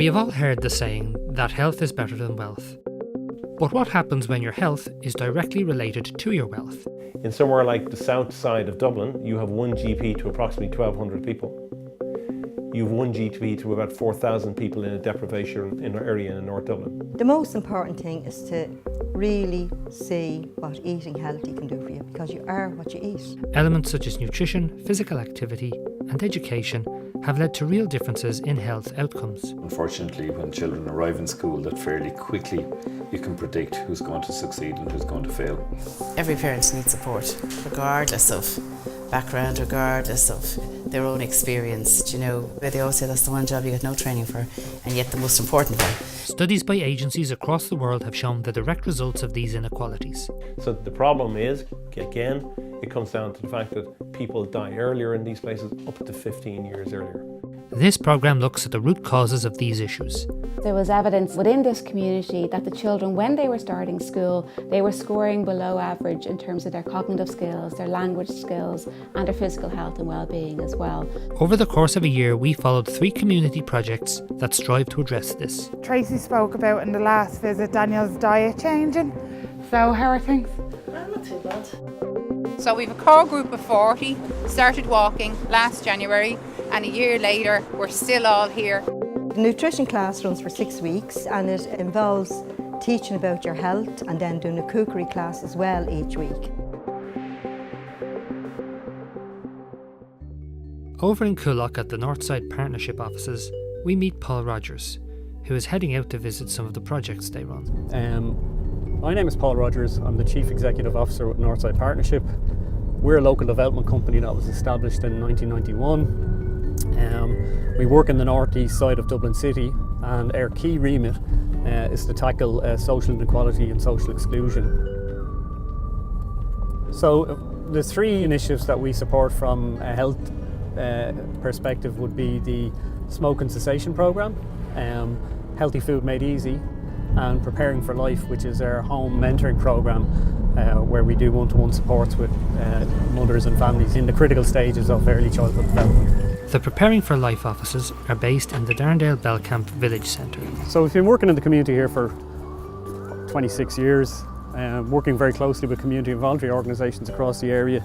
We have all heard the saying that health is better than wealth. But what happens when your health is directly related to your wealth? In somewhere like the south side of Dublin, you have one GP to approximately 1,200 people. You have one GP to about 4,000 people in a deprivation area in North Dublin. The most important thing is to really see what eating healthy can do for you, because you are what you eat. Elements such as nutrition, physical activity and education have led to real differences in health outcomes. Unfortunately, when children arrive in school, that fairly quickly you can predict who's going to succeed and who's going to fail. Every parent needs support, regardless of background, regardless of their own experience. You know, they always say that's the one job you get no training for, and yet the most important one. Studies by agencies across the world have shown the direct results of these inequalities. So the problem is, again, it comes down to the fact that people die earlier in these places, up to 15 years earlier. This programme looks at the root causes of these issues. There was evidence within this community that the children, when they were starting school, they were scoring below average in terms of their cognitive skills, their language skills and their physical health and well-being as well. Over the course of a year, we followed 3 community projects that strive to address this. Tracy spoke about in the last visit Daniel's diet changing. So how are things? Not too bad. So we've a core group of 40, started walking last January, and a year later we're still all here. The nutrition class runs for 6 weeks and it involves teaching about your health and then doing a cookery class as well each week. Over in Kulik at the Northside Partnership offices, we meet Paul Rogers, who is heading out to visit some of the projects they run. My name is Paul Rogers. I'm the Chief Executive Officer with Northside Partnership. We're a local development company that was established in 1991. We work in the northeast side of Dublin City, and our key remit is to tackle social inequality and social exclusion. So the 3 initiatives that we support from a health perspective would be the Smoke and Cessation Programme, Healthy Food Made Easy, and Preparing for Life, which is our home mentoring programme where we do one-to-one supports with mothers and families in the critical stages of early childhood development. The Preparing for Life offices are based in the Darndale Belcamp Village Centre. So we've been working in the community here for 26 years, working very closely with community and voluntary organisations across the area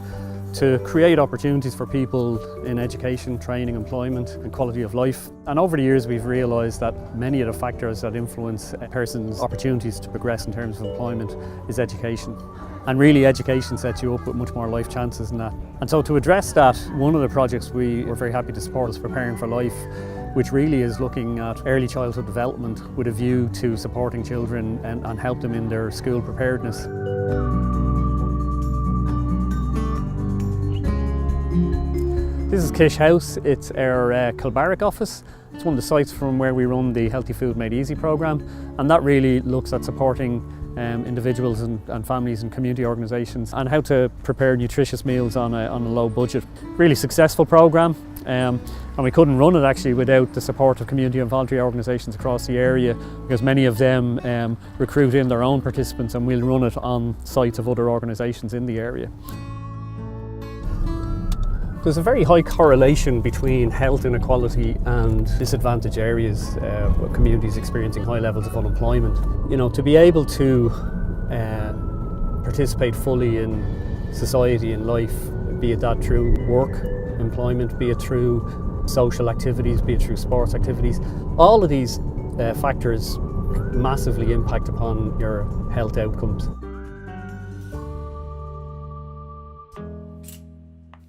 to create opportunities for people in education, training, employment and quality of life. And over the years we've realised that many of the factors that influence a person's opportunities to progress in terms of employment is education. And really education sets you up with much more life chances than that. And so to address that, one of the projects we were very happy to support is Preparing for Life, which really is looking at early childhood development with a view to supporting children and help them in their school preparedness. This is Kish House. It's our Kilbarrack office. It's one of the sites from where we run the Healthy Food Made Easy programme, and that really looks at supporting individuals and families and community organisations and how to prepare nutritious meals on a low budget. Really successful programme, and we couldn't run it actually without the support of community and voluntary organisations across the area, because many of them recruit in their own participants, and we'll run it on sites of other organisations in the area. There's a very high correlation between health inequality and disadvantaged areas, communities experiencing high levels of unemployment. You know, to be able to participate fully in society and life, be it that through work, employment, be it through social activities, be it through sports activities, all of these factors massively impact upon your health outcomes.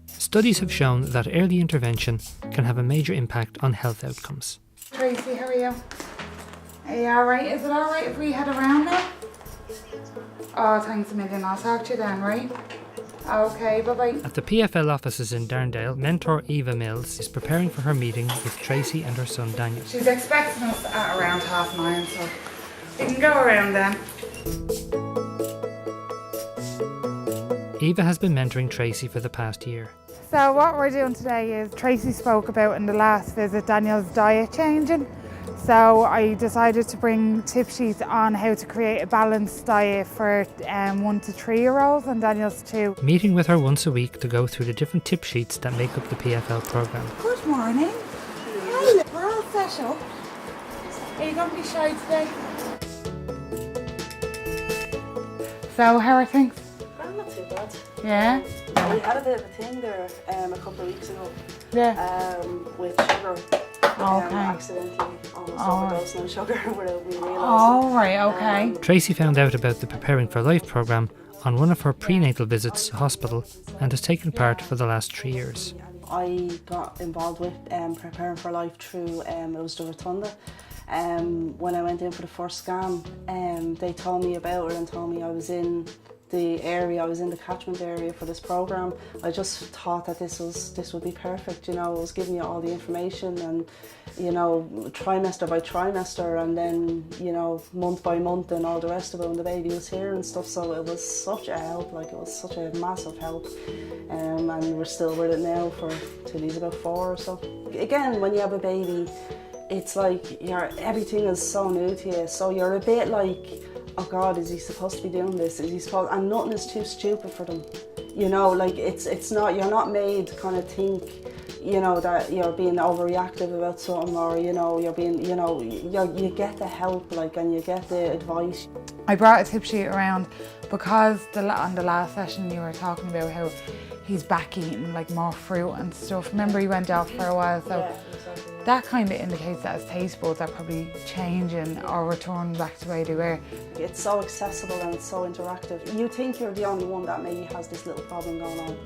Studies have shown that early intervention can have a major impact on health outcomes. Tracy, how are you? Are you alright? Is it alright if we head around now? Oh, thanks a million. I'll talk to you then, right? Okay, bye-bye. At the PFL offices in Darndale, mentor Eva Mills is preparing for her meeting with Tracy and her son Daniel. She's expecting us at around 9:30, so we can go around then. Eva has been mentoring Tracy for the past year. So what we're doing today is, Tracy spoke about in the last visit Daniel's diet changing. So I decided to bring tip sheets on how to create a balanced diet for 1 to 3 year olds and Daniel's 2. Meeting with her once a week to go through the different tip sheets that make up the PFL programme. Good morning. Hi, we're all set up. Are you going to be shy today? So, how are things? Well, not too bad. Yeah? We had a bit of a thing there a couple of weeks ago. Yeah. With sugar. Accidentally almost overdosed on sugar without me realising. Oh, right, okay. Tracy found out about the Preparing for Life programme on one of her prenatal visits to hospital and has taken part for the last 3 years. I got involved with Preparing for Life through it was the Rotunda. When I went in for the first scan, they told me about it and told me I was in the area, I was in the catchment area for this programme. I just thought that this would be perfect, you know. It was giving you all the information and, you know, trimester by trimester and then, you know, month by month and all the rest of it when the baby was here and stuff. So it was such a help, like it was such a massive help. And we're still with it now till he's about 4 or so. Again, when you have a baby, it's like everything is so new to you, so you're a bit like, oh God, is he supposed to be doing this? Is he supposed? And nothing is too stupid for them, you know. Like it's not. You're not made to kind of think, you know, that you're being overreactive about something, or you know, you're being, you know, you get the help, like, and you get the advice. I brought a tip sheet around because on the last session you were talking about how he's back eating like more fruit and stuff. Remember he went off for a while, so. Yeah, exactly. That kind of indicates that his taste buds are probably changing or returning back to the way they were. It's so accessible and it's so interactive. You think you're the only one that maybe has this little problem going on,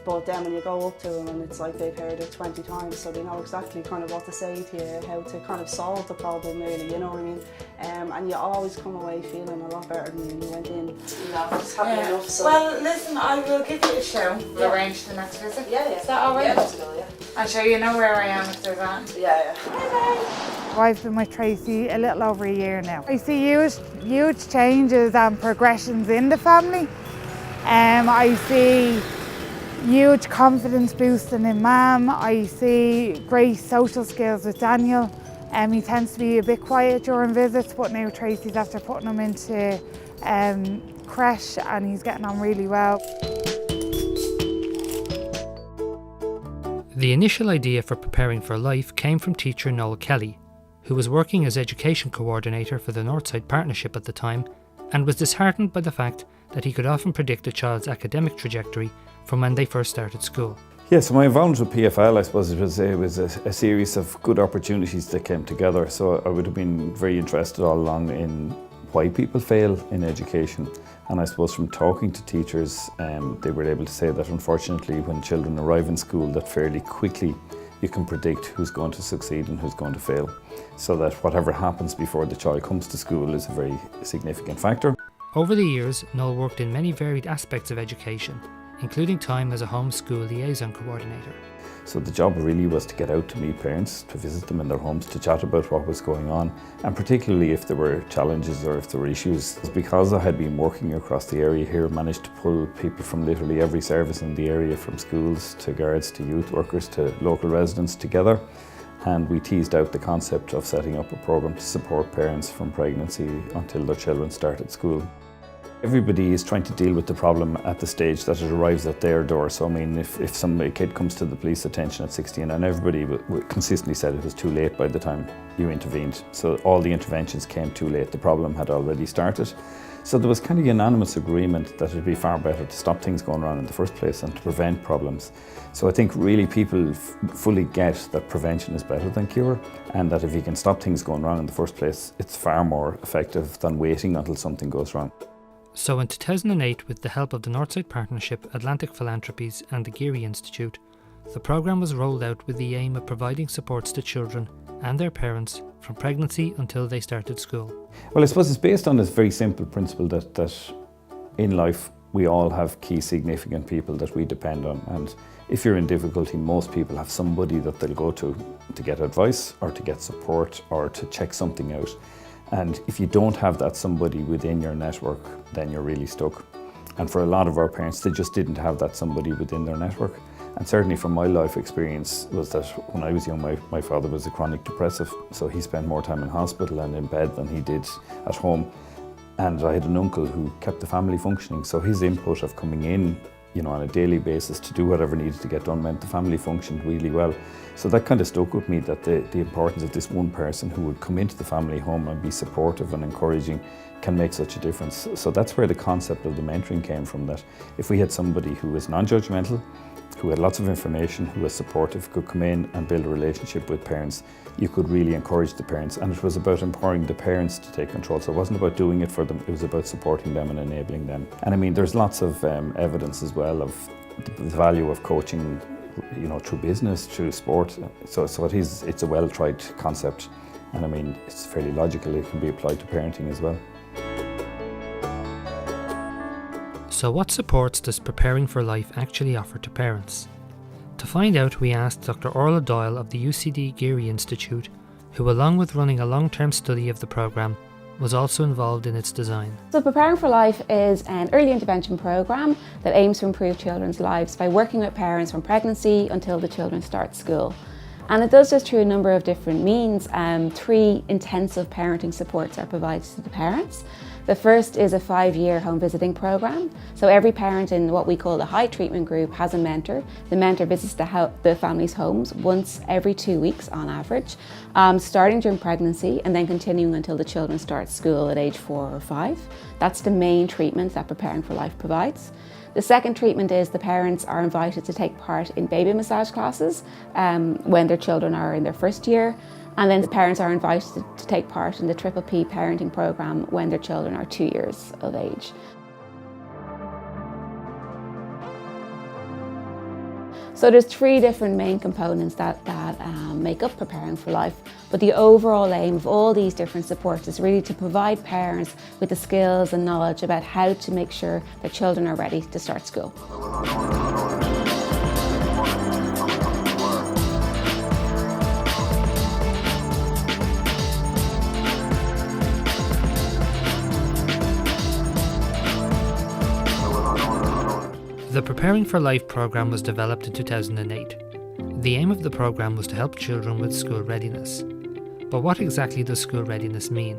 but then when you go up to them and it's like they've heard it 20 times, so they know exactly kind of what to say to you, how to kind of solve the problem really, you know what I mean? And you always come away feeling a lot better than when you went in. Just happy enough. So. Well, listen, I will give you a show. We'll arrange the next visit. Yeah. Is that all right? Yeah, that's good, yeah. I'm sure you know where I am if there's on. Yeah. I've been with Tracy a little over a year now. I see huge changes and progressions in the family. I see huge confidence boosting in Mam. I see great social skills with Daniel. He tends to be a bit quiet during visits, but now Tracy's after putting him into creche and he's getting on really well. The initial idea for Preparing for Life came from teacher Noel Kelly, who was working as education coordinator for the Northside Partnership at the time and was disheartened by the fact that he could often predict a child's academic trajectory from when they first started school. Yeah, so my involvement with PFL, I suppose it was a series of good opportunities that came together. So I would have been very interested all along in why people fail in education. And I suppose from talking to teachers, they were able to say that unfortunately when children arrive in school that fairly quickly you can predict who's going to succeed and who's going to fail. So that whatever happens before the child comes to school is a very significant factor. Over the years, Noel worked in many varied aspects of education, including time as a homeschool liaison coordinator. So the job really was to get out to meet parents, to visit them in their homes, to chat about what was going on, and particularly if there were challenges or if there were issues. Because I had been working across the area here, managed to pull people from literally every service in the area, from schools to guards to youth workers to local residents together. And we teased out the concept of setting up a programme to support parents from pregnancy until their children started school. Everybody is trying to deal with the problem at the stage that it arrives at their door. So I mean, if a kid comes to the police attention at 16, and everybody consistently said it was too late by the time you intervened. So all the interventions came too late. The problem had already started. So there was kind of unanimous agreement that it'd be far better to stop things going wrong in the first place and to prevent problems. So I think really people fully get that prevention is better than cure, and that if you can stop things going wrong in the first place, it's far more effective than waiting until something goes wrong. So in 2008, with the help of the Northside Partnership, Atlantic Philanthropies and the Geary Institute, the programme was rolled out with the aim of providing supports to children and their parents from pregnancy until they started school. Well, I suppose it's based on this very simple principle that in life we all have key significant people that we depend on, and if you're in difficulty, most people have somebody that they'll go to get advice or to get support or to check something out. And if you don't have that somebody within your network, then you're really stuck. And for a lot of our parents, they just didn't have that somebody within their network. And certainly from my life experience was that when I was young, my father was a chronic depressive, so he spent more time in hospital and in bed than he did at home. And I had an uncle who kept the family functioning, so his input of coming in on a daily basis to do whatever needed to get done meant the family functioned really well. So that kind of stuck with me, that the importance of this one person who would come into the family home and be supportive and encouraging can make such a difference. So that's where the concept of the mentoring came from, that if we had somebody who was non-judgmental, who had lots of information, who was supportive, could come in and build a relationship with parents, you could really encourage the parents. And it was about empowering the parents to take control. So it wasn't about doing it for them, it was about supporting them and enabling them. And I mean, there's lots of evidence as well of the value of coaching, through business, through sport. So it's a well-tried concept. And I mean, it's fairly logical, it can be applied to parenting as well. So what supports does Preparing for Life actually offer to parents? To find out, we asked Dr. Orla Doyle of the UCD Geary Institute, who along with running a long-term study of the programme, was also involved in its design. So Preparing for Life is an early intervention programme that aims to improve children's lives by working with parents from pregnancy until the children start school. And it does this through a number of different means. 3 intensive parenting supports are provided to the parents. The first is a 5-year home visiting programme. So every parent in what we call the high treatment group has a mentor. The mentor visits the family's homes once every 2 weeks on average, starting during pregnancy and then continuing until the children start school at age 4 or 5. That's the main treatment that Preparing for Life provides. The second treatment is the parents are invited to take part in baby massage classes when their children are in their first year. And then the parents are invited to take part in the Triple P parenting programme when their children are 2 years of age. So there's 3 different main components that make up Preparing for Life, but the overall aim of all these different supports is really to provide parents with the skills and knowledge about how to make sure that children are ready to start school. The Preparing for Life programme was developed in 2008. The aim of the programme was to help children with school readiness. But what exactly does school readiness mean?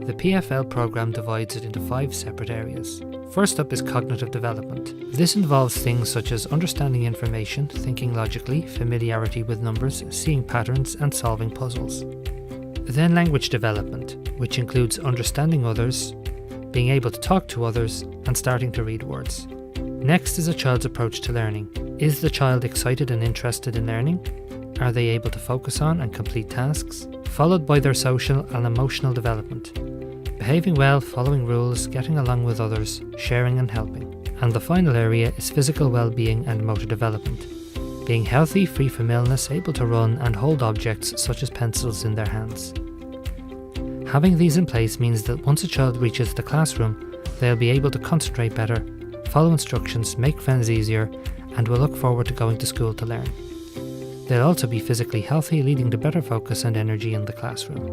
The PFL programme divides it into 5 separate areas. First up is cognitive development. This involves things such as understanding information, thinking logically, familiarity with numbers, seeing patterns and solving puzzles. Then language development, which includes understanding others, being able to talk to others and starting to read words. Next is a child's approach to learning. Is the child excited and interested in learning? Are they able to focus on and complete tasks? Followed by their social and emotional development. Behaving well, following rules, getting along with others, sharing and helping. And the final area is physical well-being and motor development. Being healthy, free from illness, able to run and hold objects such as pencils in their hands. Having these in place means that once a child reaches the classroom, they'll be able to concentrate better, follow instructions, make friends easier, and will look forward to going to school to learn. They'll also be physically healthy, leading to better focus and energy in the classroom.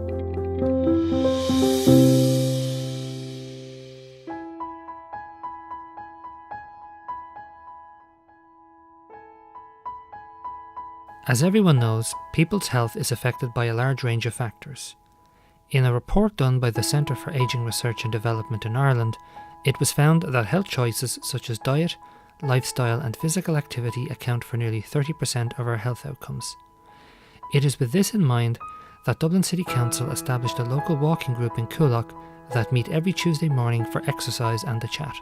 As everyone knows, people's health is affected by a large range of factors. In a report done by the Centre for Ageing Research and Development in Ireland, it was found that health choices such as diet, lifestyle and physical activity account for nearly 30% of our health outcomes. It is with this in mind that Dublin City Council established a local walking group in Kulik that meet every Tuesday morning for exercise and a chat.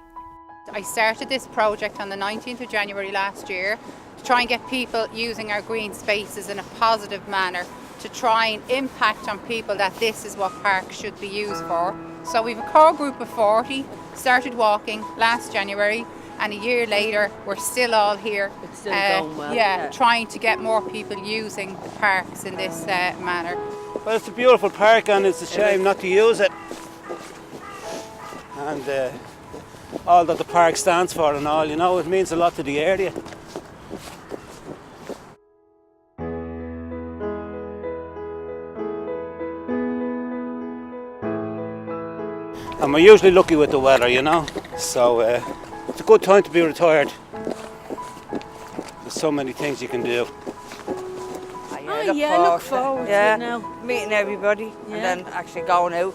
I started this project on the 19th of January last year to try and get people using our green spaces in a positive manner, to try and impact on people that this is what parks should be used for. So we've a core group of 40, started walking last January, and a year later we're still all here. It's still going well. Trying to get more people using the parks in this manner. Well, it's a beautiful park and it's a shame not to use it. And all that the park stands for and all, it means a lot to the area. And we're usually lucky with the weather, so it's a good time to be retired. There's so many things you can do. Look forward to it now. Meeting everybody and then actually going out.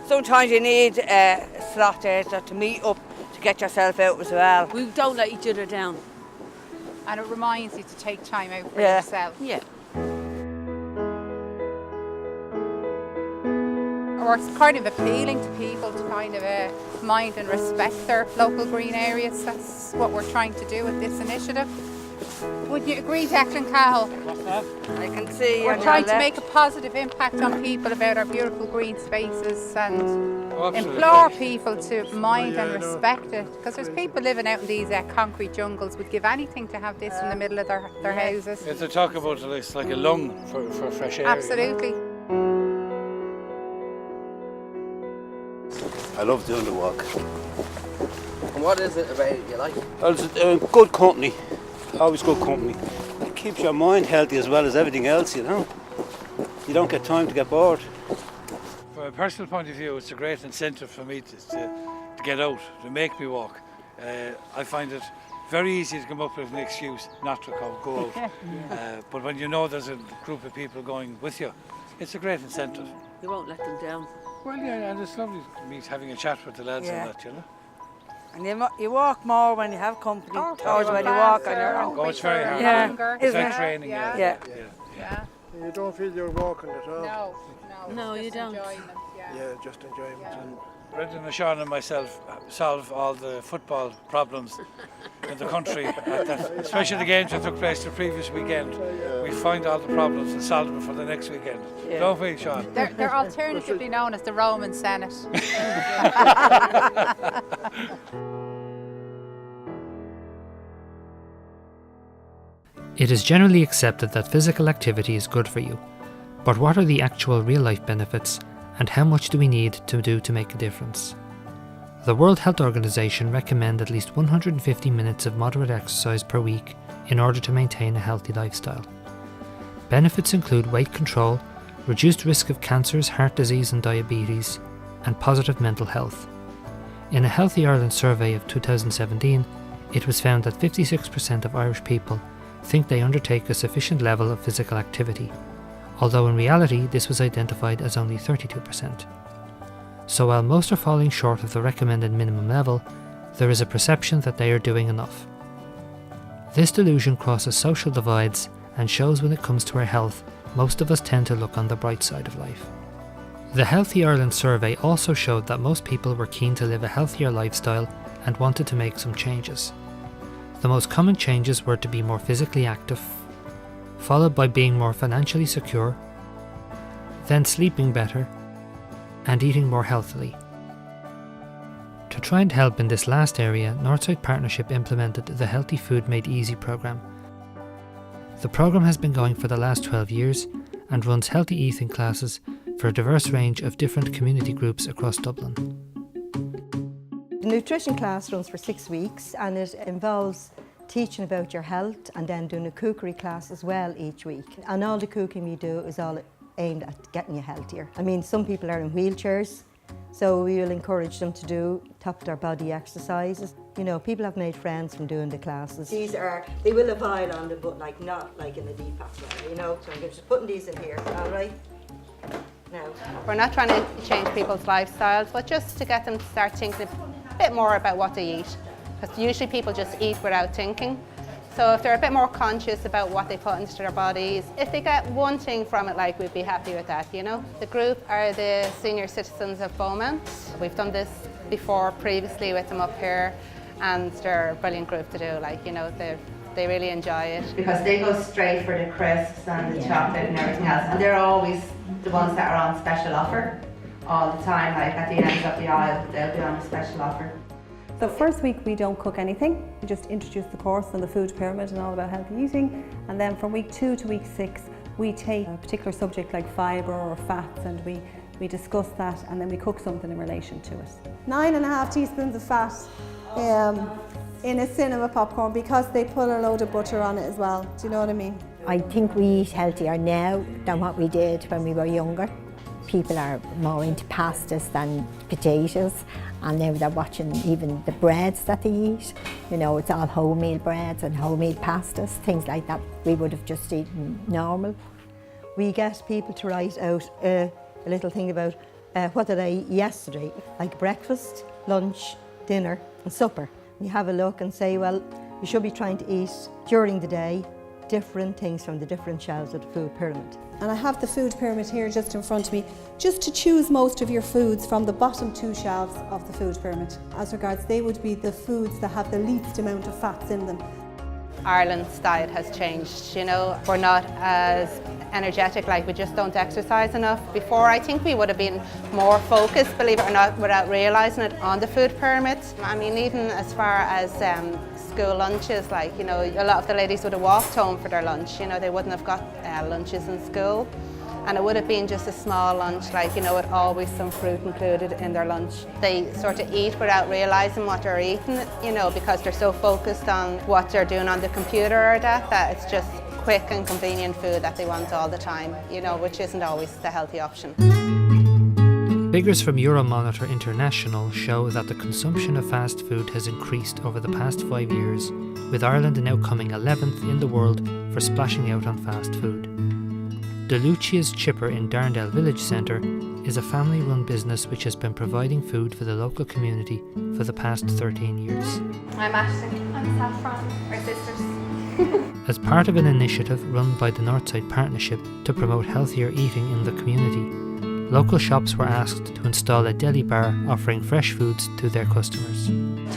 Sometimes you need a slot there to meet up to get yourself out as well. We don't let each other down. And it reminds you to take time out for Yeah. yourself. Yeah. Or it's kind of appealing to people to kind of mind and respect their local green areas. That's what we're trying to do with this initiative. Would you agree, Declan Cahill? I can see We're on trying your to left. make a positive impact on people about our beautiful green spaces and Absolutely. implore people to mind and respect it. Because there's people living out in these concrete jungles would give anything to have this in the middle of their houses. If they talk about it, it's like a lung for fresh air. Absolutely. I love doing the walk. And what is it about you like? Well, it's good company, always good company. It keeps your mind healthy as well as everything else, you know. You don't get time to get bored. From a personal point of view, it's a great incentive for me to get out, to make me walk. I find it very easy to come up with an excuse not to go out. But when you know there's a group of people going with you, it's a great incentive. You won't let them down. Well, yeah, and it's lovely to meet, having a chat with the lads and that, you know. And you walk more when you have company towards Oh, when you walk on your own. Oh, it's very hard. Yeah. It's Isn't like it? training. Yeah. You don't feel you're walking at all? No, you don't. Enjoyment, Yeah, just enjoyment. And Brendan and Sean and myself solve all the football problems in the country, especially the games that took place the previous weekend. We find all the problems and solve them for the next weekend. Don't we, Sean? They're alternatively known as the Roman Senate. It is generally accepted that physical activity is good for you, but what are the actual real-life benefits, and how much do we need to do to make a difference? The World Health Organization recommend at least 150 minutes of moderate exercise per week in order to maintain a healthy lifestyle. Benefits include weight control, reduced risk of cancers, heart disease and diabetes, and positive mental health. In a Healthy Ireland survey of 2017, it was found that 56% of Irish people think they undertake a sufficient level of physical activity, although in reality this was identified as only 32%. So while most are falling short of the recommended minimum level, there is a perception that they are doing enough. This delusion crosses social divides and shows when it comes to our health, most of us tend to look on the bright side of life. The Healthy Ireland survey also showed that most people were keen to live a healthier lifestyle and wanted to make some changes. The most common changes were to be more physically active, followed by being more financially secure, then sleeping better, and eating more healthily. To try and help in this last area, Northside Partnership implemented the Healthy Food Made Easy programme. The programme has been going for the last 12 years and runs healthy eating classes for a diverse range of different community groups across Dublin. The nutrition class runs for 6 weeks and it involves teaching about your health and then doing a cookery class as well each week. And all the cooking we do is all aimed at getting you healthier. I mean, some people are in wheelchairs, so we will encourage them to do top of their body exercises. You know, people have made friends from doing the classes. They will have oil on them, but not like in the deep way, you know. So I'm just putting these in here, all right? Now. We're not trying to change people's lifestyles, but just to get them to start thinking a bit more about what they eat. Because usually people just eat without thinking. So if they're a bit more conscious about what they put into their bodies, if they get one thing from it, like, we'd be happy with that, you know. The group are the senior citizens of Beaumont. We've done this before previously with them up here, and they're a brilliant group to do, like, you know, they really enjoy it. Because they go straight for the crisps and the chocolate and everything else, and they're always the ones that are on special offer all the time, like at the end of the aisle, they'll be on a special offer. So first week we don't cook anything, we just introduce the course and the food pyramid and all about healthy eating, and then from week 2 to week 6 we take a particular subject like fibre or fats and we discuss that, and then we cook something in relation to it. 9.5 teaspoons of fat in a cinema popcorn because they put a load of butter on it as well, do you know what I mean? I think we eat healthier now than what we did when we were younger. People are more into pastas than potatoes, and now they're watching even the breads that they eat. You know, it's all wholemeal breads and wholemeal pastas, things like that we would have just eaten normal. We get people to write out a little thing about what did I eat yesterday, like breakfast, lunch, dinner and supper. You have a look and say, well, you should be trying to eat during the day different things from the different shelves of the food pyramid. And I have the food pyramid here just in front of me, just to choose most of your foods from the bottom 2 shelves of the food pyramid. As regards, they would be the foods that have the least amount of fats in them. Ireland's diet has changed, you know. We're not as energetic, like we just don't exercise enough. Before, I think we would have been more focused, believe it or not, without realising it, on the food pyramid. I mean, even as far as school lunches, like, you know, a lot of the ladies would have walked home for their lunch, you know, they wouldn't have got lunches in school. And it would have been just a small lunch, like, you know, with always some fruit included in their lunch. They sort of eat without realising what they're eating, you know, because they're so focused on what they're doing on the computer or that it's just quick and convenient food that they want all the time, you know, which isn't always the healthy option. Figures from Euromonitor International show that the consumption of fast food has increased over the past 5 years, with Ireland now coming 11th in the world for splashing out on fast food. De Lucia's Chipper in Darndale Village Centre is a family-run business which has been providing food for the local community for the past 13 years. I'm Ashley. I'm Saffron. We're sisters. As part of an initiative run by the Northside Partnership to promote healthier eating in the community, local shops were asked to install a deli bar offering fresh foods to their customers.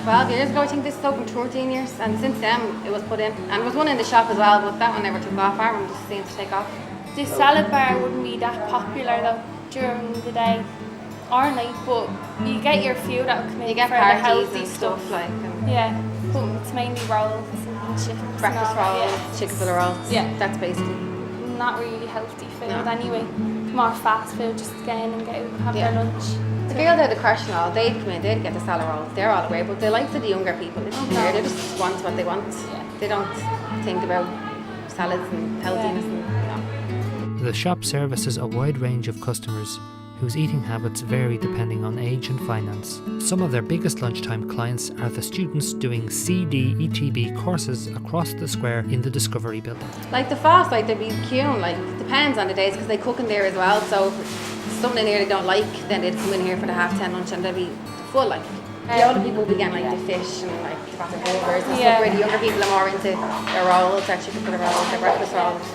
12 years ago, I think this is open 14 years, and since then it was put in. And there was one in the shop as well, but that one never took off. Our one just seemed to take off. The salad bar wouldn't be that popular though during the day or night, but you get your few that will come in You get for the parties healthy and stuff. like. Yeah, but it's mainly rolls and chips. Breakfast and all that, rolls, chicken fillet rolls. Yeah. That's basically. Not really healthy food No. anyway. More fast food, just to get in and get out and have their lunch. The girls out of the crash and all, they'd come in, they'd get the salad rolls. They're all aware, but they like the younger people. They don't care, they just want what they want. Yeah. They don't think about salads and healthiness. The shop services a wide range of customers whose eating habits vary depending on age and finance. Some of their biggest lunchtime clients are the students doing CD/ETB courses across the square in the Discovery Building. Like the fast, like they'd be queuing, like depends on the days because they cook in there as well. So if something in here they don't like, then they'd come in here for the 10:30 lunch and they'd be full like. The older people would be getting like the fish and like the battered burgers and stuff, where the younger people are more into their rolls, their chicken fillet rolls, their breakfast rolls,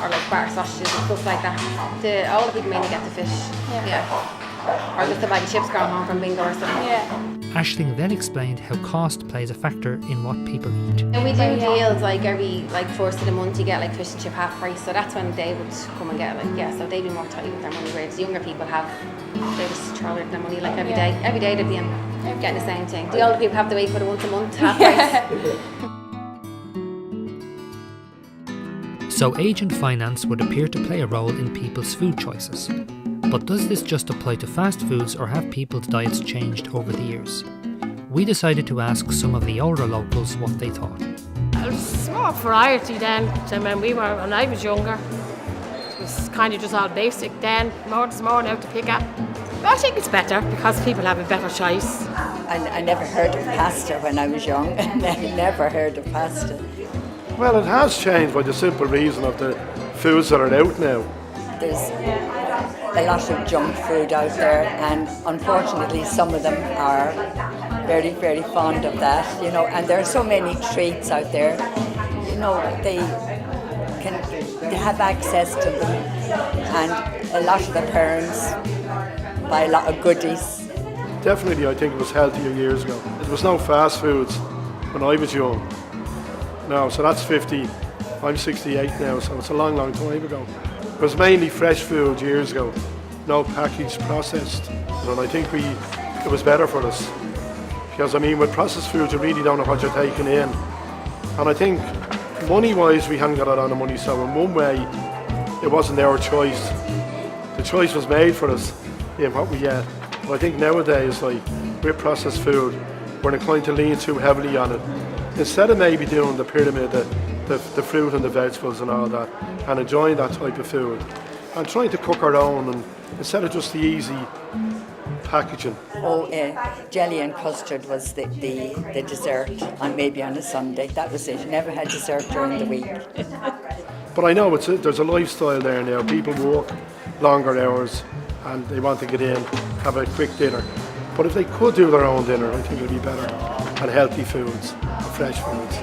or like bar sausages and stuff like that. The older people mainly get the fish. Yeah. Or just a bag of chips going home from bingo or something. Yeah. Aisling then explained how cost plays a factor in what people eat. And we do deals like every first of the month you get like fish and chip half price, so that's when they would come and get so they'd be more tight with their money, whereas younger people they just throw their money like every day. Every day they'd be getting the same thing. The older people have to wait for the once a month half price. So age and finance would appear to play a role in people's food choices. But does this just apply to fast foods or have people's diets changed over the years? We decided to ask some of the older locals what they thought. It was more variety then than when I was younger. It was kind of just all basic then. There's more now to pick at. But I think it's better because people have a better choice. I never heard of pasta when I was young. I never heard of pasta. Well, it has changed by the simple reason of the foods that are out now. There's a lot of junk food out there, and unfortunately some of them are very, very fond of that, and there are so many treats out there, they have access to them, and a lot of the parents buy a lot of goodies. Definitely, I think it was healthier years ago. There was no fast foods when I was young. No, so that's 50. I'm 68 now, so it's a long, long time ago. It was mainly fresh food years ago, no packaged, processed. And I think it was better for us. Because with processed food you really don't know what you're taking in. And I think money-wise we hadn't got a lot of money, so in one way it wasn't our choice. The choice was made for us in what we get. But I think nowadays, with processed food, we're inclined to lean too heavily on it. Instead of maybe doing the pyramid, the fruit and the vegetables and all that, and enjoying that type of food, and trying to cook our own, and instead of just the easy packaging. Jelly and custard was the dessert, and maybe on a Sunday. That was it. Never had dessert during the week. But I know there's a lifestyle there now. People work longer hours, and they want to get in, have a quick dinner. But if they could do their own dinner, I think it would be better. And healthy foods, fresh foods,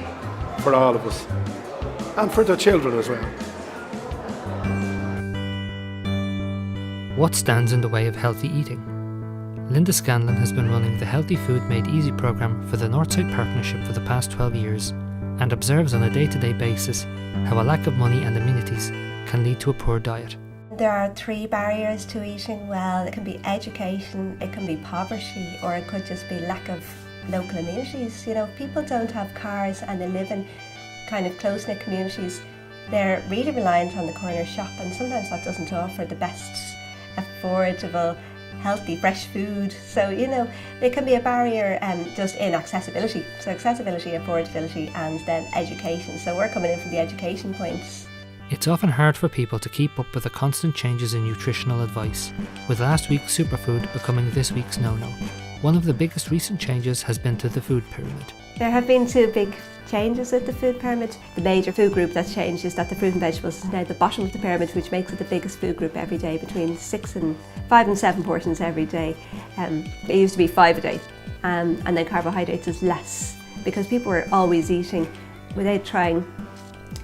for all of us. And for the children as well. What stands in the way of healthy eating? Linda Scanlon has been running the Healthy Food Made Easy programme for the Northside Partnership for the past 12 years and observes on a day-to-day basis how a lack of money and amenities can lead to a poor diet. There are 3 barriers to eating well. It can be education, it can be poverty, or it could just be lack of local amenities. You know, if people don't have cars and they live in kind of close-knit communities, they're really reliant on the corner shop, and sometimes that doesn't offer the best affordable, healthy, fresh food. So, you know, there can be a barrier just in accessibility. So accessibility, affordability, and then education. So we're coming in from the education points. It's often hard for people to keep up with the constant changes in nutritional advice, with last week's superfood becoming this week's no-no. One of the biggest recent changes has been to the food pyramid. There have been 2 big changes with the food pyramid. The major food group that's changed is that the fruit and vegetables is now the bottom of the pyramid, which makes it the biggest food group every day, between 5 and 7 portions every day. It used to be 5 a day, and then carbohydrates is less, because people were always eating without trying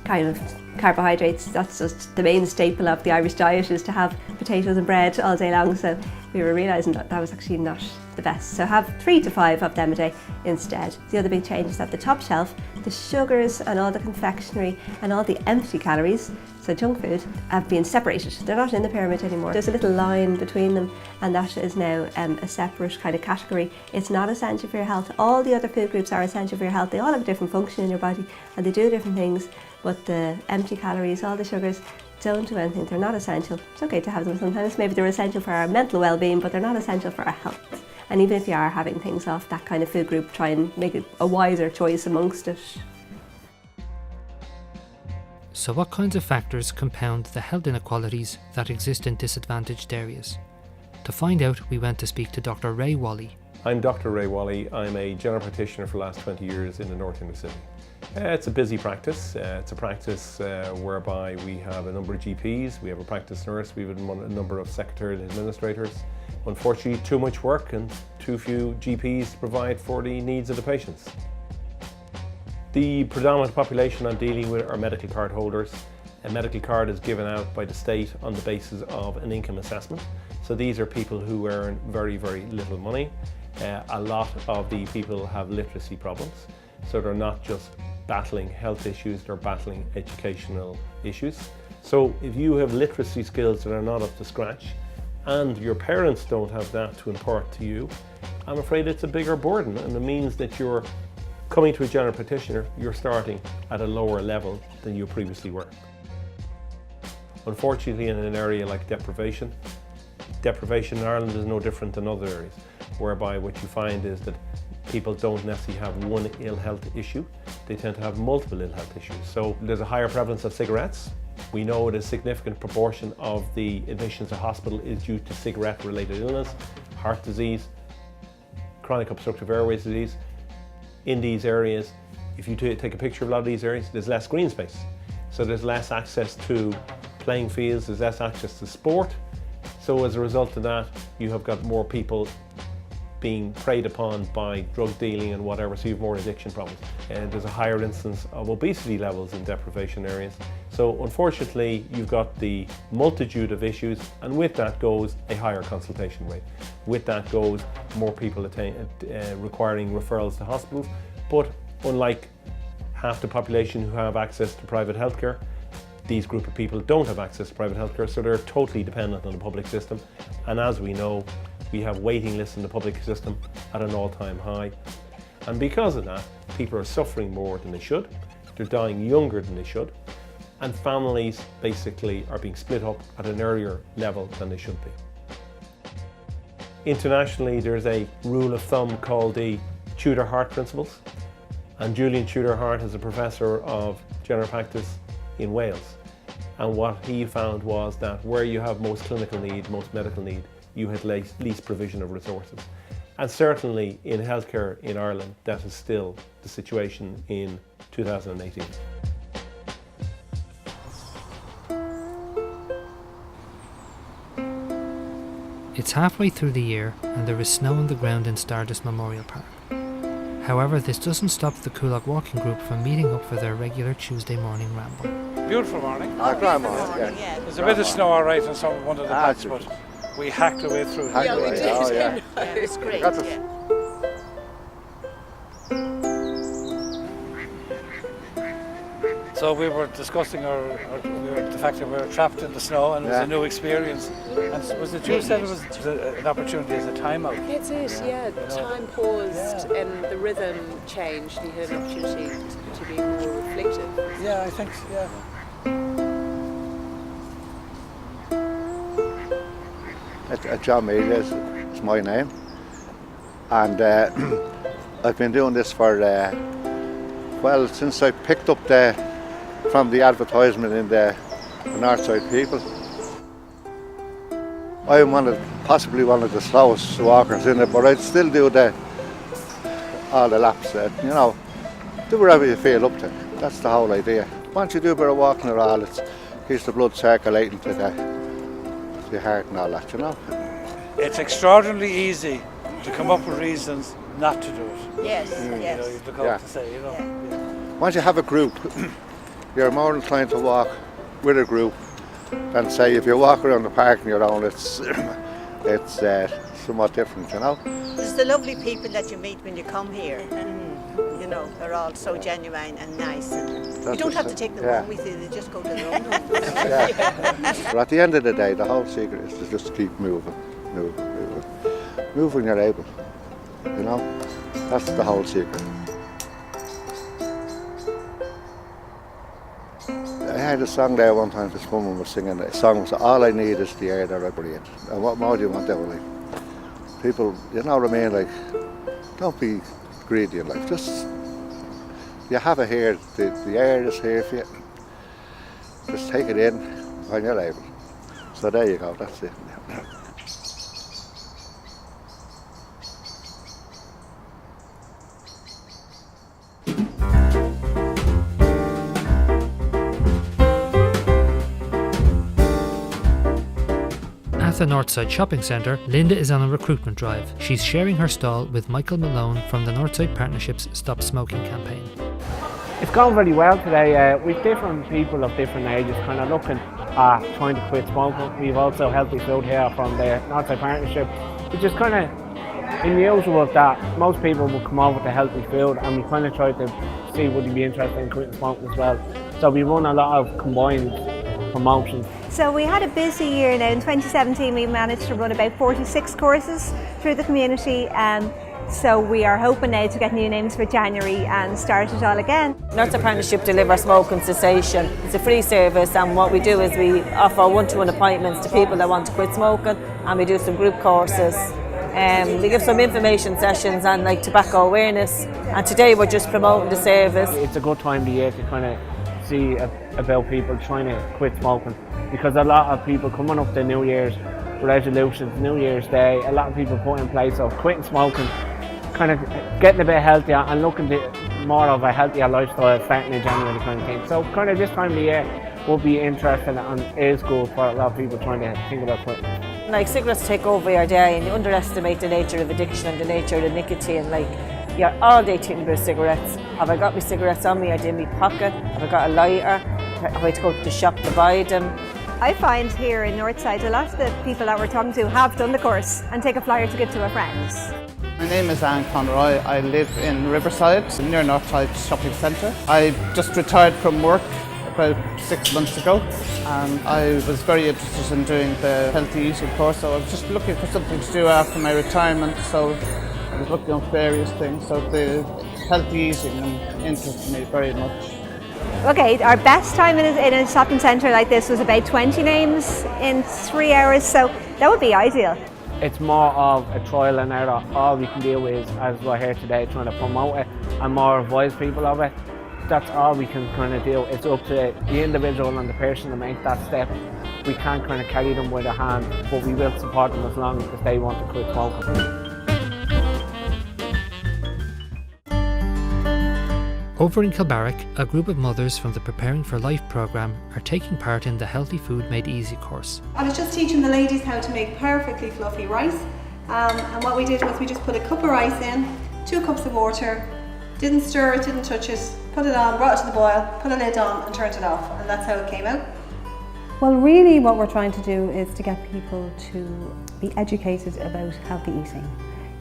kind of carbohydrates. That's just the main staple of the Irish diet, is to have potatoes and bread all day long. So we were realising that was actually not the best. So have 3 to 5 of them a day instead. The other big change is that the top shelf, the sugars and all the confectionery and all the empty calories, so junk food, have been separated. They're not in the pyramid anymore. There's a little line between them, and that is now a separate kind of category. It's not essential for your health. All the other food groups are essential for your health. They all have a different function in your body and they do different things, but the empty calories, all the sugars, don't do anything. They're not essential. It's okay to have them sometimes. Maybe they're essential for our mental well-being, but they're not essential for our health. And even if you are having things off that kind of food group, try and make it a wiser choice amongst it. So what kinds of factors compound the health inequalities that exist in disadvantaged areas? To find out, we went to speak to Dr. Ray Wally. I'm Dr. Ray Wally. I'm a general practitioner for the last 20 years in the North Inner City. It's a busy practice. It's a practice whereby we have a number of GPs, we have a practice nurse, we have a number of secretarial administrators. Unfortunately, too much work and too few GPs to provide for the needs of the patients. The predominant population I'm dealing with are medical card holders. A medical card is given out by the state on the basis of an income assessment. So these are people who earn very, very little money. A lot of the people have literacy problems. So they're not just battling health issues, they're battling educational issues. So if you have literacy skills that are not up to scratch and your parents don't have that to impart to you, I'm afraid it's a bigger burden, and it means that you're coming to a general practitioner, you're starting at a lower level than you previously were. Unfortunately, in an area like deprivation in Ireland is no different than other areas, whereby what you find is that people don't necessarily have one ill health issue, they tend to have multiple ill health issues. So there's a higher prevalence of cigarettes. We know that a significant proportion of the admissions to hospital is due to cigarette related illness, heart disease, chronic obstructive airways disease. In these areas, if you take a picture of a lot of these areas, there's less green space. So there's less access to playing fields, there's less access to sport. So as a result of that, you have got more people being preyed upon by drug dealing and whatever, so you have more addiction problems. And there's a higher instance of obesity levels in deprivation areas. So unfortunately, you've got the multitude of issues, and with that goes a higher consultation rate. With that goes more people requiring referrals to hospitals. But unlike half the population who have access to private healthcare, these group of people don't have access to private healthcare, so they're totally dependent on the public system. And as we know, we have waiting lists in the public system at an all-time high. And because of that, people are suffering more than they should, they're dying younger than they should, and families basically are being split up at an earlier level than they should be. Internationally, there's a rule of thumb called the Tudor-Hart principles, and Julian Tudor-Hart is a professor of general practice in Wales. And what he found was that where you have most clinical need, most medical need, you had least provision of resources. And certainly in healthcare in Ireland, that is still the situation in 2018. It's halfway through the year and there is snow on the ground in Stardust Memorial Park. However, this doesn't stop the Kulik walking group from meeting up for their regular Tuesday morning ramble. Beautiful morning. Grand morning, yeah. There's a bit of snow alright on one of the backs, but we hacked our way through. Yeah, we did. Oh, yeah. It's great. So we were discussing the fact that we were trapped in the snow and it was a new experience. And was it you said it was an opportunity as a timeout? It's it, yeah. Time paused and the rhythm changed. You had an opportunity to be more reflective. Yeah, I think so, yeah. John Mealy is my name, and I've been doing this for since I picked up from the advertisement in the Northside People. I'm possibly one of the slowest walkers in it, but I'd still do all the laps. Do whatever you feel up to. That's the whole idea. Once you do a bit of walking at all, it keeps the blood circulating to the heart and all that, It's extraordinarily easy to come up with reasons not to do it. Yes, yes. You've the call to say, Once you have a group, you're more inclined to walk with a group than say if you walk around the park on your own. It's somewhat different, It's the lovely people that you meet when you come here, and they're all so genuine and nice. And you don't have to take them home with you; they just go to their own home. But at the end of the day, the whole secret is to just keep moving when you're able. That's the whole secret. I heard a song there one time, this woman was singing. The song was, "All I need is the air that I breathe." And what more do you want out of life? People, you know what I mean? Like, don't be greedy in life. Just, you have it here. The air is here for you. Just take it in when you're able. So there you go. That's it. At the Northside Shopping Centre, Linda is on a recruitment drive. She's sharing her stall with Michael Malone from the Northside Partnership's Stop Smoking campaign. It's gone very well today. We've different people of different ages kind of looking at trying to quit smoking. We've also Healthy Food here from the Northside Partnership, which is kind of unusual that most people will come over to healthy food, and we kind of try to see would you be interested in quitting smoking as well. So we run a lot of combined promotions. So we had a busy year now. In 2017 we managed to run about 46 courses through the community. So we are hoping now to get new names for January and start it all again. Northside Partnership deliver smoking cessation. It's a free service, and what we do is we offer one-to-one appointments to people that want to quit smoking, and we do some group courses. We give some information sessions on like tobacco awareness, and today we're just promoting the service. It's a good time of the year to kind of see about people trying to quit smoking, because a lot of people coming up to New Year's resolutions, New Year's Day, a lot of people put in place of quitting smoking, kind of getting a bit healthier and looking to more of a healthier lifestyle starting in January kind of thing. So kind of this time of the year will be interesting and is good for a lot of people trying to think about quitting. Like, cigarettes take over your day, and you underestimate the nature of addiction and the nature of the nicotine. Like, you're all day thinking about cigarettes. Have I got my cigarettes on me? Are they in my pocket? Have I got a lighter? Have I to go to the shop to buy them? I find here in Northside a lot of the people that we're talking to have done the course and take a flyer to give to a friend. My name is Anne Conroy. I live in Riverside, near Northside Shopping Centre. I just retired from work about 6 months ago, and I was very interested in doing the healthy eating course, so I was just looking for something to do after my retirement, so I was looking at various things, so the healthy eating interested me very much. Okay, our best time in a shopping centre like this was about 20 names in 3 hours, so that would be ideal. It's more of a trial and error. All we can do is, as we're here today, trying to promote it and more advise people of it. That's all we can kind of do. It's up to the individual and the person to make that step. We can't kind of carry them by the hand, but we will support them as long as they want to quit smoking. Over in Kilbarrack, a group of mothers from the Preparing for Life programme are taking part in the Healthy Food Made Easy course. I was just teaching the ladies how to make perfectly fluffy rice, and what we did was we just put a cup of rice in, 2 cups of water, didn't stir it, didn't touch it, put it on, brought it to the boil, put a lid on and turned it off, and that's how it came out. Well, really what we're trying to do is to get people to be educated about healthy eating.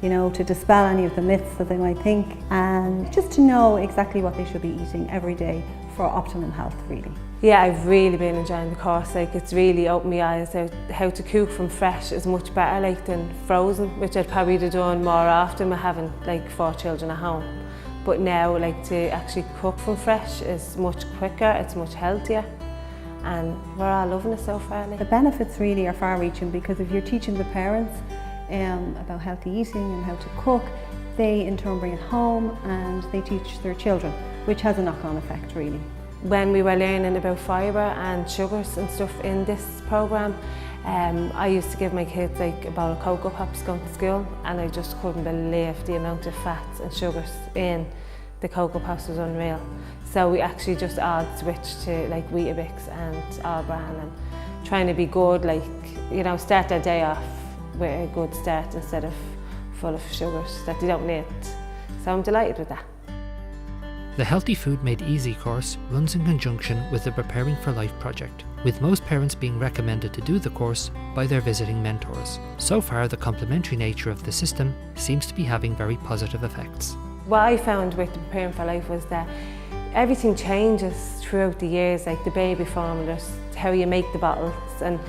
You know, to dispel any of the myths that they might think, and just to know exactly what they should be eating every day for optimum health, really. Yeah, I've really been enjoying the course. Like, it's really opened my eyes out how to cook from fresh is much better like than frozen, which I'd probably have done more often with having like 4 children at home. But now, like, to actually cook from fresh is much quicker, it's much healthier, and we're all loving it so far. Like. The benefits really are far-reaching, because if you're teaching the parents about healthy eating and how to cook, they in turn bring it home and they teach their children, which has a knock-on effect really. When we were learning about fibre and sugars and stuff in this programme, I used to give my kids like a bowl of Cocoa Pops going to school, and I just couldn't believe the amount of fats and sugars in the Cocoa Pops was unreal. So we actually just all switched to like Weetabix and all bran, and trying to be good, like, you know, start their day off with a good start instead of full of sugars that they don't need. So I'm delighted with that. The Healthy Food Made Easy course runs in conjunction with the Preparing for Life project, with most parents being recommended to do the course by their visiting mentors. So far, the complementary nature of the system seems to be having very positive effects. What I found with the Preparing for Life was that everything changes throughout the years, like the baby formulas, how you make the bottles, and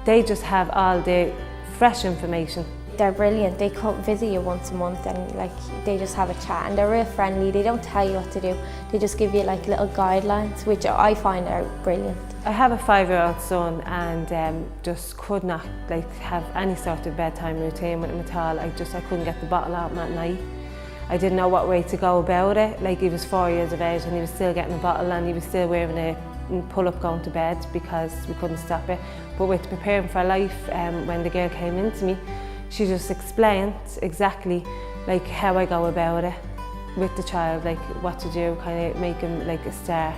they just have all the fresh information. They're brilliant. They come visit you once a month, and like they just have a chat, and they're real friendly. They don't tell you what to do. They just give you like little guidelines, which I find are brilliant. I have a 5-year-old son, and just could not like have any sort of bedtime routine with him at all. I couldn't get the bottle out at night. I didn't know what way to go about it. Like, he was 4 years of age and he was still getting a bottle, and he was still wearing a pull-up going to bed because we couldn't stop it. But with Preparing for Life, when the girl came into me, she just explained exactly like how I go about it with the child, like what to do, kind of make him like a star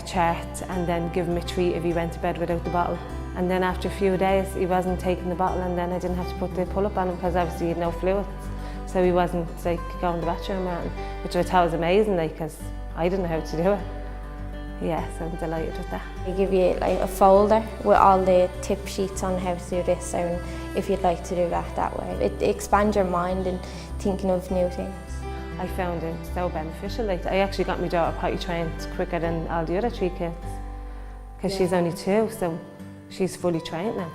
chart, and then give him a treat if he went to bed without the bottle. And then after a few days he wasn't taking the bottle, and then I didn't have to put the pull-up on him because obviously he had no fluids. So he wasn't like going to the bathroom, which I thought was amazing, like, because I didn't know how to do it. Yeah, so I'm delighted with that. They give you like a folder with all the tip sheets on how to do this, and if you'd like to do that way. It expands your mind and thinking of new things. I found it so beneficial. Like, I actually got my daughter potty trained quicker than all the other 3 kids, because she's only 2, so she's fully trained now.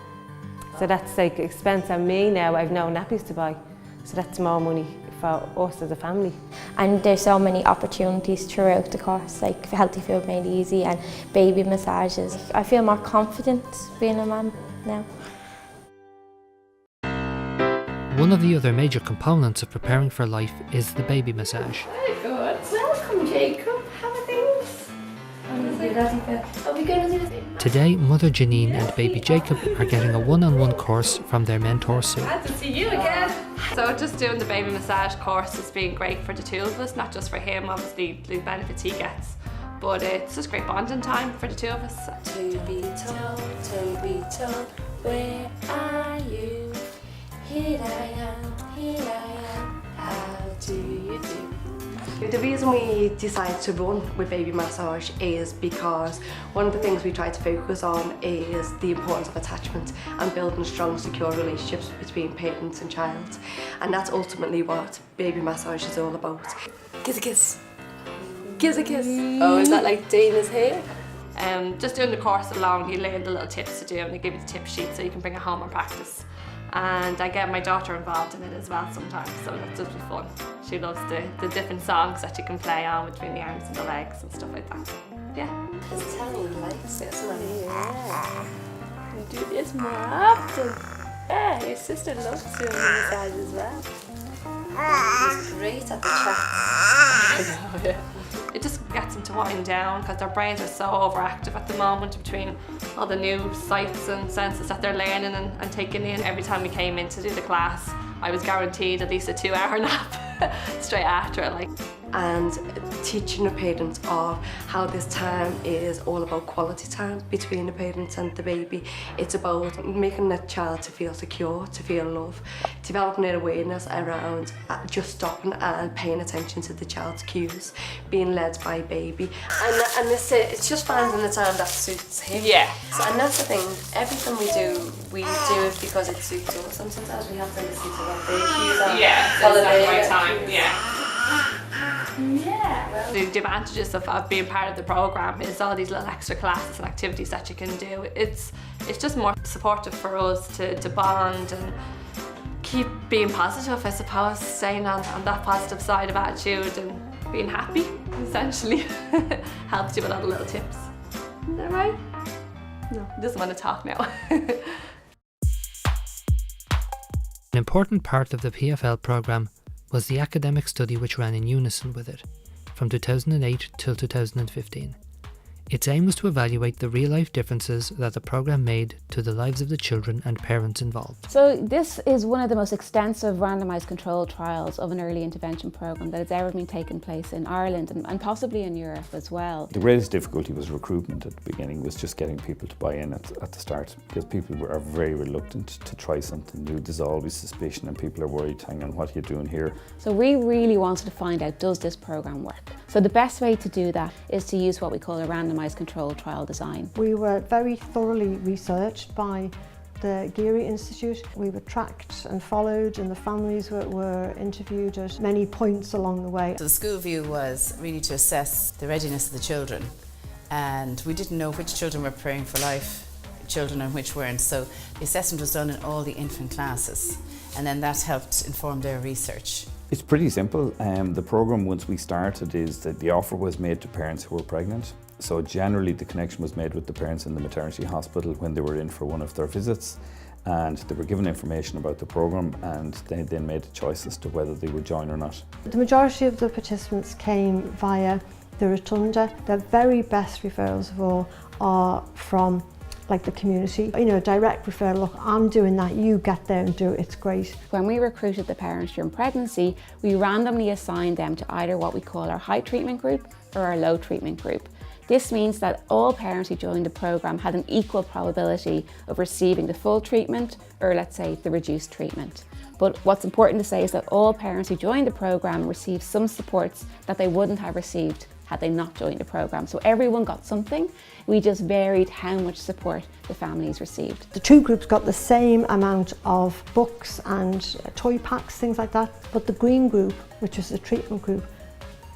So that's like expense on me now. I've no nappies to buy, so that's more money for us as a family. And there's so many opportunities throughout the course, like Healthy Food Made Easy and baby massages. I feel more confident being a mum now. One of the other major components of Preparing for Life is the baby massage. Very good. Welcome, Jacob. How are things? Are we going to do this? Today, Mother Janine and baby Jacob are getting a one-on-one course from their mentor Sue. Glad to see you again. So just doing the baby massage course has been great for the 2 of us, not just for him, obviously the benefits he gets, but it's just great bonding time for the 2 of us. To be told, where are you? Here I am, how do you do? The reason we decided to run with baby massage is because one of the things we try to focus on is the importance of attachment and building strong, secure relationships between parents and child. And that's ultimately what baby massage is all about. Kiss a kiss. Kiss a kiss. Oh, is that like Dana's hair? Just doing the course alone, you learn the little tips to do, and they give you the tip sheet so you can bring it home and practice. And I get my daughter involved in it as well sometimes, so that's just fun. She loves the different songs that you can play on between the arms and the legs and stuff like that. Yeah. Because Tony likes this one. Yeah. You do this more often. Yeah, your sister loves doing the massage as well. She's great at the chats. It just gets them to wind down because their brains are so overactive at the moment between all the new sights and senses that they're learning and taking in. Every time we came in to do the class, I was guaranteed at least a 2-hour nap straight after it. Like. and teaching the parents of how this time is all about quality time between the parents and the baby. It's about making that child to feel secure, to feel love, developing their awareness around just stopping and paying attention to the child's cues, being led by baby. And it's just finding the time that suits him. Yeah. And that's the thing, everything we do it because it suits us, and sometimes we have to listen to what their cues are. Yeah, so it's not the right time, yeah. The advantages of being part of the programme is all these little extra classes and activities that you can do. It's just more supportive for us to bond and keep being positive, I suppose, staying on that positive side of attitude and being happy, essentially. Helps you with all the little tips. Is that right? No, he doesn't want to talk now. An important part of the PFL programme was the academic study which ran in unison with it, from 2008 till 2015. Its aim was to evaluate the real-life differences that the programme made to the lives of the children and parents involved. So this is one of the most extensive randomised controlled trials of an early intervention programme that has ever been taking place in Ireland and possibly in Europe as well. The greatest difficulty was recruitment at the beginning, was just getting people to buy in at the start, because people are very reluctant to try something new. There's always suspicion and people are worried, hang on, what are you doing here? So we really wanted to find out, does this programme work? So the best way to do that is to use what we call a randomised controlled trial design. We were very thoroughly researched by the Geary Institute. We were tracked and followed, and the families were interviewed at many points along the way. So the school view was really to assess the readiness of the children, and we didn't know which children were preparing for life, children and which weren't. So the assessment was done in all the infant classes, and then that helped inform their research. It's pretty simple. The programme, once we started, is that the offer was made to parents who were pregnant. So generally the connection was made with the parents in the maternity hospital when they were in for one of their visits, and they were given information about the programme, and they then made a choice as to whether they would join or not. The majority of the participants came via the Rotunda. The very best referrals of all are from the community. You know, a direct referral, look, I'm doing that, you get there and do it, it's great. When we recruited the parents during pregnancy, we randomly assigned them to either what we call our high treatment group or our low treatment group. This means that all parents who joined the programme had an equal probability of receiving the full treatment or, let's say, the reduced treatment. But what's important to say is that all parents who joined the programme received some supports that they wouldn't have received had they not joined the programme. So everyone got something, we just varied how much support the families received. The two groups got the same amount of books and toy packs, things like that, but the green group, which was the treatment group,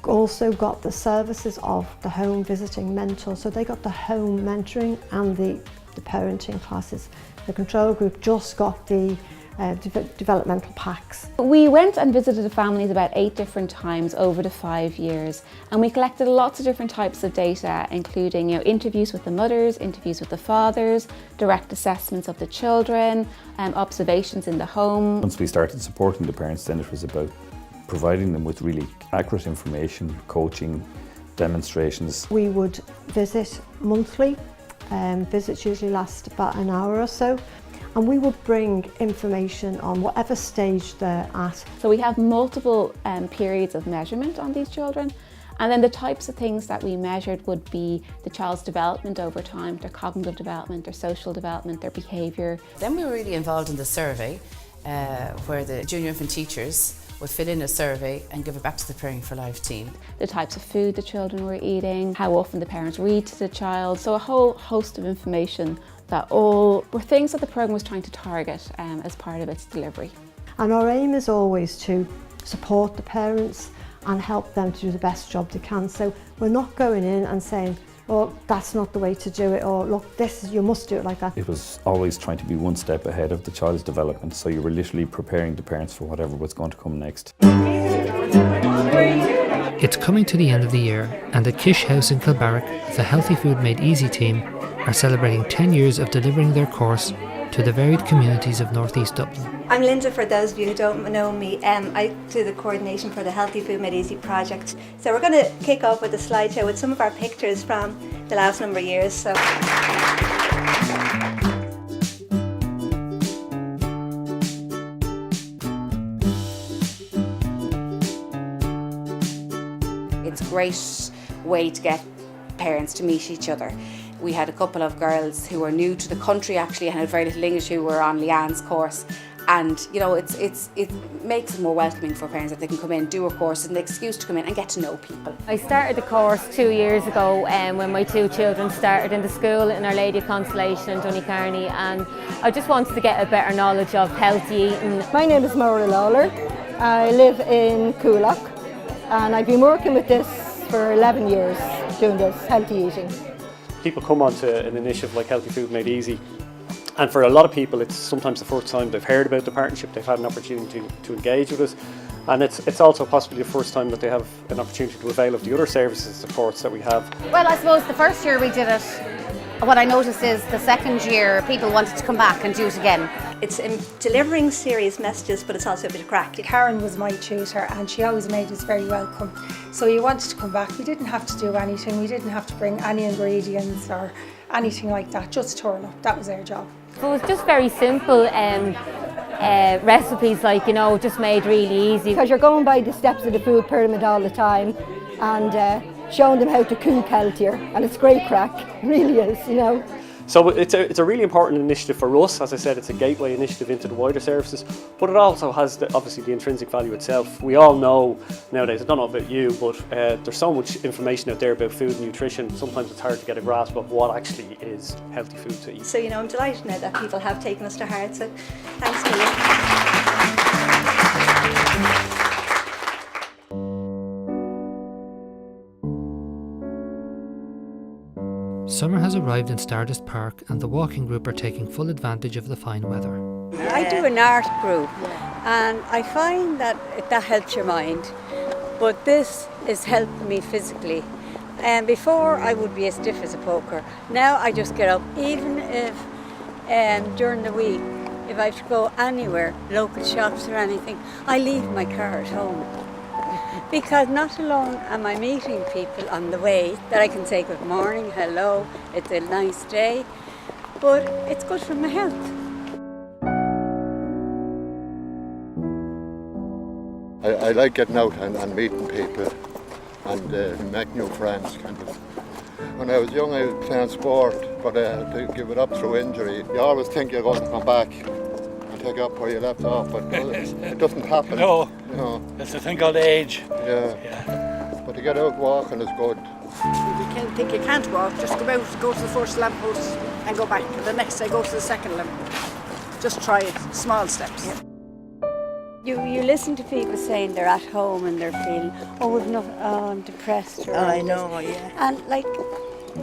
also got the services of the home visiting mentor. So they got the home mentoring and the parenting classes. The control group just got the developmental packs. We went and visited the families about 8 different times over the 5 years, and we collected lots of different types of data, including interviews with the mothers, interviews with the fathers, direct assessments of the children, observations in the home. Once we started supporting the parents, then it was about providing them with really accurate information, coaching, demonstrations. We would visit monthly. Visits usually last about an hour or so. And we would bring information on whatever stage they're at. So we have multiple periods of measurement on these children, and then the types of things that we measured would be the child's development over time, their cognitive development, their social development, their behaviour. Then we were really involved in the survey where the junior infant teachers would fill in a survey and give it back to the Preparing for Life team. The types of food the children were eating, how often the parents read to the child, so a whole host of information that all were things that the programme was trying to target as part of its delivery. And our aim is always to support the parents and help them to do the best job they can. So we're not going in and saying, oh, that's not the way to do it, or look, you must do it like that. It was always trying to be one step ahead of the child's development, so you were literally preparing the parents for whatever was going to come next. It's coming to the end of the year, and at Kish House in Kilbarrack, the Healthy Food Made Easy team are celebrating 10 years of delivering their course to the varied communities of North East Dublin. I'm Linda, for those of you who don't know me. I do the coordination for the Healthy Food Made Easy project. So we're going to kick off with a slideshow with some of our pictures from the last number of years. So. it's a great way to get parents to meet each other. We had a couple of girls who were new to the country actually and had very little English who were on Leanne's course, and you know it makes it more welcoming for parents that they can come in, do a course, and the excuse to come in and get to know people. I started the course 2 years ago when my 2 children started in the school in Our Lady of Consolation in Donecarney, and I just wanted to get a better knowledge of healthy eating. My name is Maura Lawler. I live in Kulik, and I've been working with this for 11 years doing this, healthy eating. People come onto an initiative like Healthy Food Made Easy, and for a lot of people it's sometimes the first time they've heard about the partnership, they've had an opportunity to engage with us, and it's also possibly the first time that they have an opportunity to avail of the other services and supports that we have. Well, I suppose the first year we did it, what I noticed is the second year people wanted to come back and do it again. It's delivering serious messages, but it's also a bit of crack. Karen was my tutor and she always made us very welcome. So you wanted to come back, we didn't have to do anything, we didn't have to bring any ingredients or anything like that, just turn up, that was our job. So it was just very simple recipes, like, you know, just made really easy. Because you're going by the steps of the food pyramid all the time and showing them how to cook healthier, and it's great crack, it really is, you know. So it's a really important initiative for us. As I said, it's a gateway initiative into the wider services, but it also has obviously the intrinsic value itself. We all know nowadays, I don't know about you, but there's so much information out there about food and nutrition. Sometimes it's hard to get a grasp of what actually is healthy food to eat. So, you know, I'm delighted now that people have taken us to heart, so thanks Kulik. Summer has arrived in Stardust Park and the walking group are taking full advantage of the fine weather. I do an art group and I find that helps your mind, but this is helping me physically. And before I would be as stiff as a poker. Now I just get up, even if during the week, if I have to go anywhere, local shops or anything, I leave my car at home. Because not alone am I meeting people on the way that I can say good morning, hello, it's a nice day, but it's good for my health. I like getting out and meeting people and make new friends, kind of. When I was young I was playing sport, but I had to give it up through injury. You always think you're going to come back and take up where you left off, but it doesn't happen. No, you know. It's a thing called age. Yeah. But to get out walking is good. If you think you can't walk, just go out, go to the first lamppost and go back. And the next day go to the second lamppost. Just try it, small steps. Yeah. You listen to people saying they're at home and they're feeling, I'm depressed. Or I know, yeah. And like,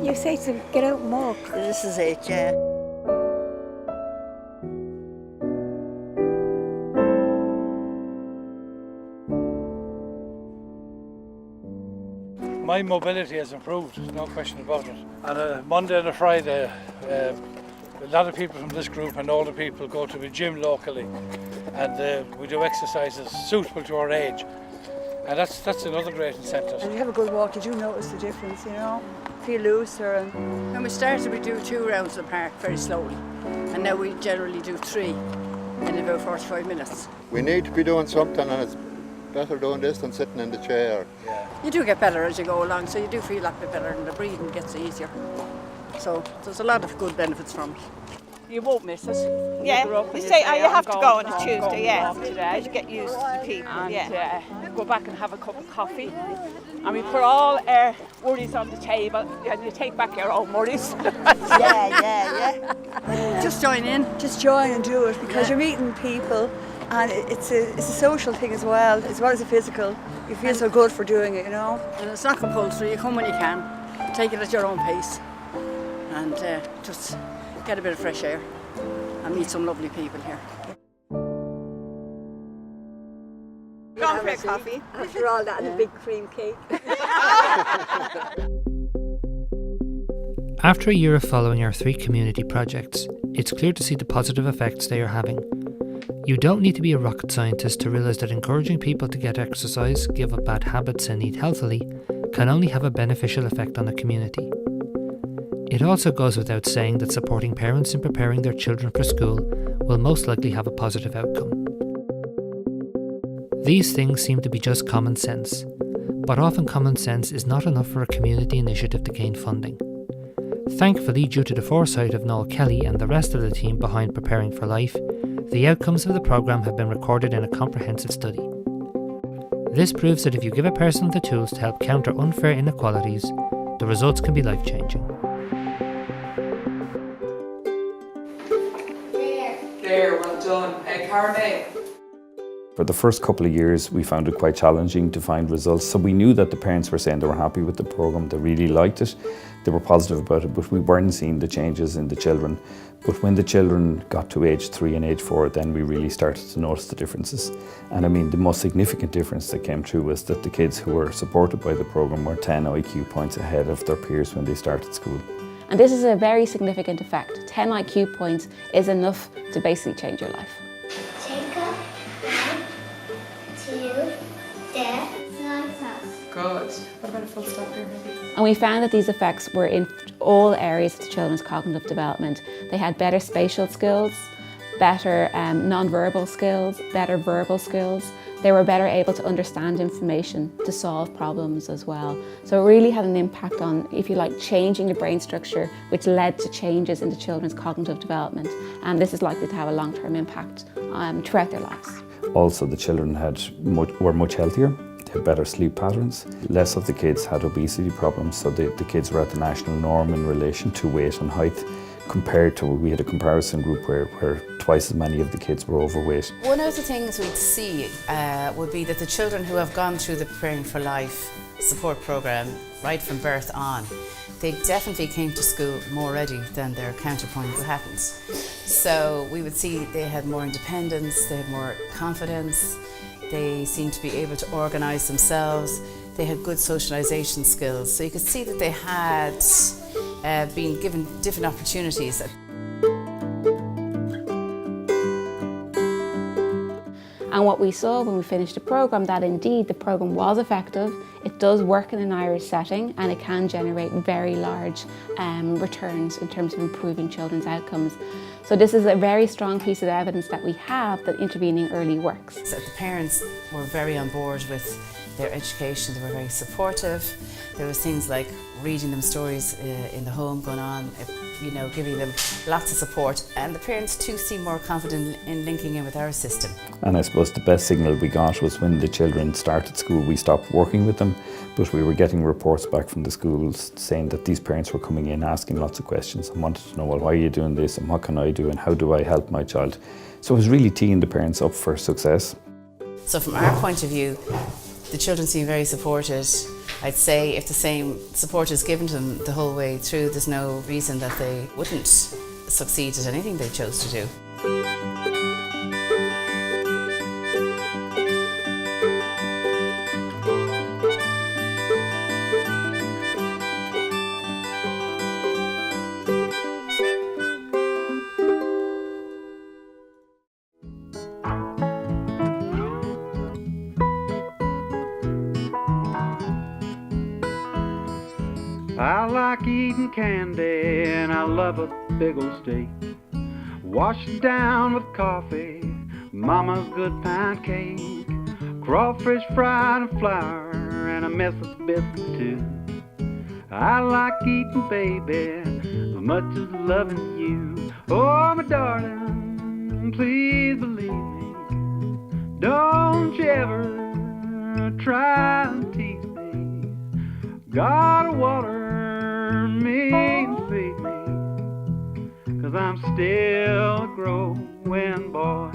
you say to them, get out and walk. This is it, yeah. My mobility has improved, no question about it. On a Monday and a Friday, a lot of people from this group and older people go to the gym locally, and we do exercises suitable to our age, and that's another great incentive. And you have a good walk, you do notice the difference, you know, feel looser. And when we started, we do 2 rounds of the park very slowly, and now we generally do 3 in about 45 minutes. We need to be doing something, and it's better doing this than sitting in the chair. Yeah. You do get better as you go along, so you do feel a bit better and the breathing gets easier. So there's a lot of good benefits from it. You won't miss it. Yeah, you say, you have to go on a Tuesday, yeah. Today, to get used to the people, And go back and have a cup of coffee. And we put all our worries on the table and you take back your own worries. Yeah. Just join in. Just join and do it because you're meeting people and it's a social thing as well as a physical. You feel so good for doing it, you know. And it's not compulsory, you come when you can, take it at your own pace and just get a bit of fresh air and meet some lovely people here. Go on for a coffee. After all that and a big cream cake. After a year of following our 3 community projects, it's clear to see the positive effects they are having. You don't need to be a rocket scientist to realise that encouraging people to get exercise, give up bad habits and eat healthily can only have a beneficial effect on a community. It also goes without saying that supporting parents in preparing their children for school will most likely have a positive outcome. These things seem to be just common sense, but often common sense is not enough for a community initiative to gain funding. Thankfully, due to the foresight of Noel Kelly and the rest of the team behind Preparing for Life, the outcomes of the programme have been recorded in a comprehensive study. This proves that if you give a person the tools to help counter unfair inequalities, the results can be life-changing. There, well done. Carne. For the first couple of years, we found it quite challenging to find results. So we knew that the parents were saying they were happy with the programme, they really liked it, they were positive about it, but we weren't seeing the changes in the children. But when the children got to age 3 and age 4, then we really started to notice the differences. And I mean, the most significant difference that came through was that the kids who were supported by the programme were 10 IQ points ahead of their peers when they started school. And this is a very significant effect. 10 IQ points is enough to basically change your life. Good. What about a full stop here, maybe? And we found that these effects were in all areas of the children's cognitive development. They had better spatial skills, better non-verbal skills, better verbal skills. They were better able to understand information, to solve problems as well. So it really had an impact on, if you like, changing the brain structure, which led to changes in the children's cognitive development. And this is likely to have a long-term impact throughout their lives. Also, the children were much healthier. They had better sleep patterns. Less of the kids had obesity problems, so the kids were at the national norm in relation to weight and height, compared to, we had a comparison group where twice as many of the kids were overweight. One of the things we'd see would be that the children who have gone through the Preparing for Life support programme right from birth on, they definitely came to school more ready than their counterpoint who hadn't. So we would see they had more independence, they had more confidence, they seemed to be able to organise themselves, they had good socialisation skills. So you could see that they had been given different opportunities. And what we saw when we finished the programme, that indeed the programme was effective, it does work in an Irish setting, and it can generate very large returns in terms of improving children's outcomes. So this is a very strong piece of evidence that we have that intervening early works. So the parents were very on board with their education, they were very supportive. There was things like reading them stories in the home going on, giving them lots of support, and the parents too seemed more confident in linking in with our system. And I suppose the best signal we got was when the children started school. We stopped working with them, but we were getting reports back from the schools saying that these parents were coming in asking lots of questions and wanted to know, well, why are you doing this and what can I do and how do I help my child? So it was really teeing the parents up for success. So from our point of view, the children seem very supported. I'd say if the same support is given to them the whole way through, there's no reason that they wouldn't succeed at anything they chose to do. I like eating candy and I love a big old steak. Washed down with coffee, mama's good pound cake. Crawfish fried and flour and a mess of biscuits too. I like eating, baby, as much as loving you. Oh, my darling, please believe me. Don't you ever try and tease me. Gotta water me and feed me, 'cause I'm still a growing boy.